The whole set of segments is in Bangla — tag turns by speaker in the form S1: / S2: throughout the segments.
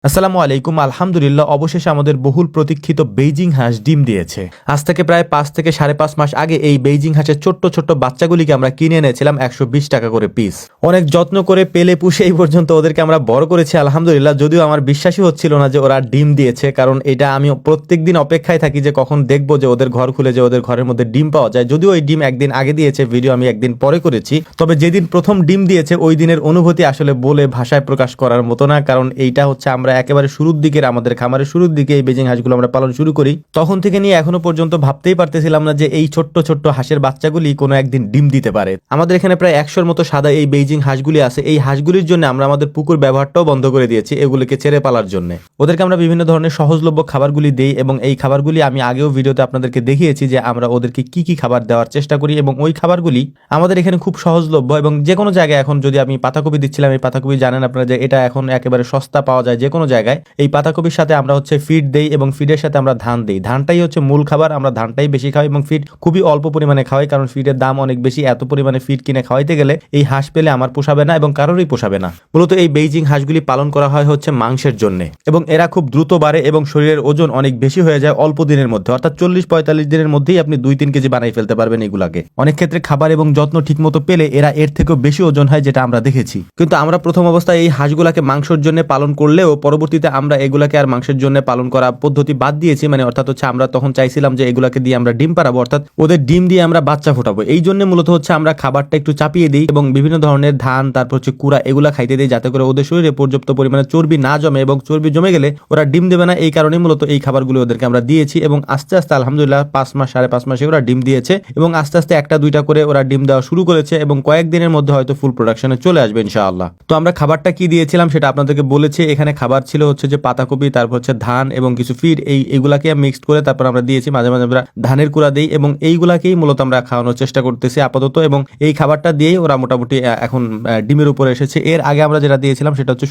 S1: আসসালামু আলাইকুম। আলহামদুলিল্লাহ, অবশেষে আমাদের বহুল প্রতীক্ষিত বেইজিং হাঁস ডিম দিয়েছে। আজ থেকে প্রায় 5 থেকে 5.5 মাস আগে এই বেইজিং হাঁসের ছোট্ট ছোট্ট বাচ্চাগুলিকে আমরা কিনে এনেছিলাম 120 টাকা করে পিস। অনেক যত্ন করে পেলে পুষে এই পর্যন্ত ওদেরকে আমরা বড় করেছি আলহামদুলিল্লাহ। যদিও আমার বিশ্বাসই হচ্ছিল না যে ওরা ডিম দিয়েছে, কারণ এটা আমি প্রত্যেকদিন অপেক্ষায় থাকি যে কখন দেখবো যে ওদের ঘর খুলে যে ওদের ঘরের মধ্যে ডিম পাওয়া যায়। যদিও ওই ডিম একদিন আগে দিয়েছে, ভিডিও আমি একদিন পরে করেছি, তবে যেদিন প্রথম ডিম দিয়েছে ওই দিনের অনুভূতি আসলে বলে ভাষায় প্রকাশ করার মতো না। কারণ এইটা হচ্ছে আমরা একেবারে শুরুর দিকের, আমাদের খামারের শুরুর দিকে এই বেজিং হাঁসগুলো আমরা পালন শুরু করি, তখন থেকে নিয়ে এখনো পর্যন্ত ভাবতেই পারতেছিলাম না যে এই ছোট্ট ছোট্ট হাঁসের বাচ্চাগুলি কোনো একদিন ডিম দিতে পারে। আমাদের এখানে প্রায় 100-র মতো সাদা এই বেইজিং হাঁসগুলি আছে। এই হাঁসগুলির জন্য আমরা আমাদের পুকুর ব্যবহারটাও বন্ধ করে দিয়েছি এগুলিকে ছেড়ে পালার জন্য। ওদেরকে আমরা বিভিন্ন ধরনের সহজলভ্য খাবারগুলি দেই এবং এই খাবারগুলি আমি আগেও ভিডিওতে আপনাদেরকে দেখিয়েছি যে আমরা ওদেরকে কি কি খাবার দেওয়ার চেষ্টা করি এবং ওই খাবারগুলি আমাদের এখানে খুব সহজলভ্য এবং যে কোনো জায়গায়। এখন যদি আমি পাতাকপি দিচ্ছিলাম, এই পাতাকপি জানেন আপনারা যে এটা এখন একেবারে সস্তা পাওয়া যায় যে কোনো জায়গায়। এই পাতাকপির সাথে আমরা হচ্ছে ফিড দেই এবং ফিডের সাথে আমরা ধান দেই। ধানটাই হচ্ছে মূল খাবার, আমরা ধানটাই বেশি খাই এবং ফিড খুবই অল্প পরিমাণে খাওয়াই, কারণ ফিডের দাম অনেক বেশি। এত পরিমাণে ফিড কিনে খাওয়াইতে গেলে এই হাঁস পেলে আমার পোষাবে না এবং কারোরই পোষাবে না। মূলত এই বেইজিং হাঁসগুলি পালন করা হয় হচ্ছে মাংসের জন্য এবং এরা খুব দ্রুত বাড়ে এবং শরীরের ওজন অনেক বেশি হয়ে যায় অল্প দিনের মধ্যে, অর্থাৎ 40-45 দিনের মধ্যেই আপনি 2-3 কেজি বানাই ফেলতে পারবেন এগুলাকে। অনেক ক্ষেত্রে খাবার এবং যত্ন ঠিকমতো পেলে এরা এর থেকেও বেশি ওজন হয়, যেটা আমরা দেখেছি। কিন্তু আমরা প্রথম অবস্থায় এই হাঁসগুলাকে মাংসের জন্য পালন করলেও পরবর্তীতে আমরা এগুলাকে আর মাংসের জন্য পালন করা পদ্ধতি বাদ দিয়েছি। মানে অর্থাৎ হচ্ছে আমরা তখন চাইছিলাম যে এগুলাকে দিয়ে আমরা ডিম পারাবো, অর্থাৎ ওদের ডিম দিয়ে আমরা বাচ্চা ফোটাবো। এই জন্য মূলত হচ্ছে আমরা খাবারটা একটু চাপিয়ে দিই এবং বিভিন্ন ধরনের ধান, তারপর হচ্ছে কুড়া, এগুলা খাইতে দিই যাতে করে ওদের শরীরে পর্যাপ্ত পরিমাণে চর্বি না জমে, এবং চর্বি জমে গেলে ওরা ডিম দেবে না। এই কারণে মূলত এই খাবারগুলো ওদেরকে আমরা দিয়েছি এবং আস্তে আস্তে আলহামদুলিল্লাহ 5 মাস 5.5 মাসে ওরা ডিম দিয়েছে এবং আস্তে আস্তে 1-2টা করে ওরা ডিম দেওয়া শুরু করেছে এবং কয়েকদিনের মধ্যে হয়তো ফুল প্রোডাকশনে চলে আসবে ইনশাআল্লাহ। তো আমরা খাবারটা কি দিয়েছিলাম সেটা আপনাদেরকে বলেছি। এখানে খাবার ছিল হচ্ছে যে পাতাকপি, তারপর হচ্ছে ধান এবং কিছু ফিড, এইগুলাকে মিক্সড করে তারপর আমরা দিয়েছি। মাঝে মাঝে আমরা ধানের কুড়া দিই এবং এইগুলাকেই মূলত আমরা খাওয়ানোর চেষ্টা করতেছি আপাতত, এবং এই খাবারটা দিয়েই ওরা মোটামুটি এখন ডিমের উপরে এসেছে। এর আগে আমরা যেটা দিয়েছিলাম সেটা হচ্ছে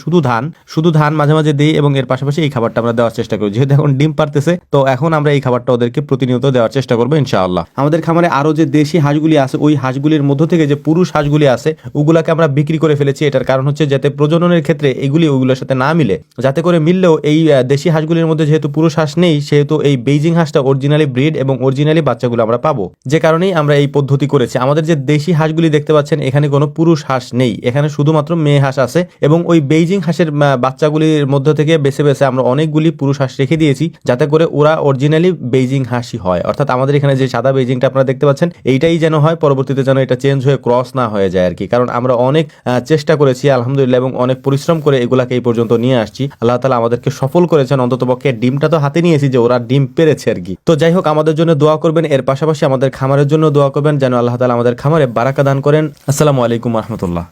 S1: শুধু ধান মাঝে মাঝে দিই এবং এর পাশাপাশি এই খাবারটা আমরা দেওয়ার চেষ্টা করি। যেহেতু এখন ডিম পারতেছে, তো এখন আমরা এই খাবারটা ওদেরকে প্রতিনিয়ত দেওয়ার চেষ্টা করবো ইনশাআল্লাহ। আমাদের খামারে আরো যে দেশি হাঁসগুলি আছে, ওই হাঁসগুলির মধ্য থেকে যে পুরুষ হাঁসগুলি আছে ওগুলাকে আমরা বিক্রি করে ফেলেছি। এটার কারণ হচ্ছে যাতে প্রজননের ক্ষেত্রে এগুলি ওইগুলোর সাথে না মিলে, যাতে করে মিললেও এই দেশি হাঁসগুলির মধ্যে যেহেতু পুরুষ হাঁস নেই, সেহেতু এই বেইজিং হাঁসটা অরিজিনালি ব্রিড এবং অরিজিনালি বাচ্চাগুলো আমরা পাবো, যে কারণেই আমরা এই পদ্ধতি করেছি। আমাদের যে দেশি হাঁসগুলি দেখতে পাচ্ছেন, এখানে কোনো পুরুষ হাঁস নেই, এখানে শুধুমাত্র মেয়ে হাঁস আছে এবং ওই বেইজিং হাঁসের বাচ্চাগুলির মধ্য থেকে বেছে বেছে আমরা অনেকগুলি পুরুষ হাঁস রেখে দিয়েছি, যাতে করে ওরা অরিজিনালি বেইজিং হাঁসই হয়। অর্থাৎ আমাদের এখানে যে সাদা বেইজিংটা আপনারা দেখতে পাচ্ছেন, এইটাই যেন হয়, পরবর্তীতে যেন এটা চেঞ্জ হয়ে ক্রস না হয়ে যায় আর কি। কারণ আমরা অনেক চেষ্টা করেছি আলহামদুলিল্লাহ এবং অনেক পরিশ্রম করে এগুলাকে এই পর্যন্ত নিয়ে আসছি। আল্লাহ তাআলা আমাদেরকে সফল করেছেন, অন্তত পক্ষে ডিমটা তো হাতে নিয়েছি যে ওরা ডিম পেরেছে আর কি। তো যাই হোক, আমাদের জন্য দোয়া করবেন, এর পাশাপাশি আমাদের খামারের জন্য দোয়া করবেন যেন আল্লাহ তাআলা আমাদের খামারে বারাকা দান করেন। আসসালামু আলাইকুম ওয়া রাহমাতুল্লাহ।